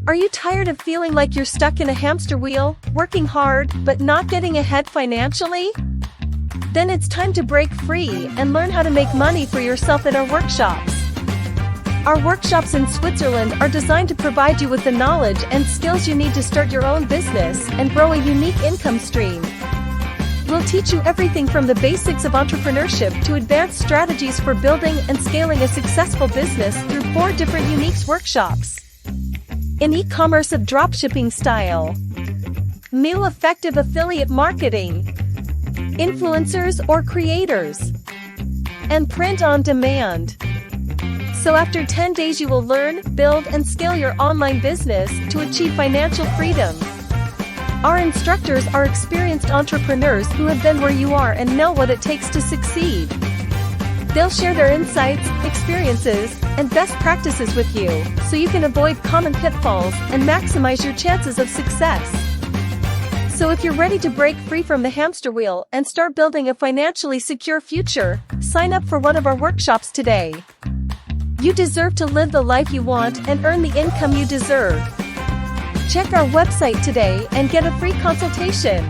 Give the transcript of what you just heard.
Are you tired of feeling like you're stuck in a hamster wheel, working hard, but not getting ahead financially? Then it's time to break free and learn how to make money for yourself at our workshops. Our workshops in Switzerland are designed to provide you with the knowledge and skills you need to start your own business and grow a unique income stream. We'll teach you everything from the basics of entrepreneurship to advanced strategies for building and scaling a successful business through 4 different unique workshops. In e-commerce of dropshipping style, new effective affiliate marketing, influencers or creators, and print on demand. So after 10 days you will learn, build and scale your online business to achieve financial freedom. Our instructors are experienced entrepreneurs who have been where you are and know what it takes to succeed. They'll share their insights, experiences, and best practices with you, so you can avoid common pitfalls and maximize your chances of success. So if you're ready to break free from the hamster wheel and start building a financially secure future, sign up for one of our workshops today. You deserve to live the life you want and earn the income you deserve. Check our website today and get a free consultation.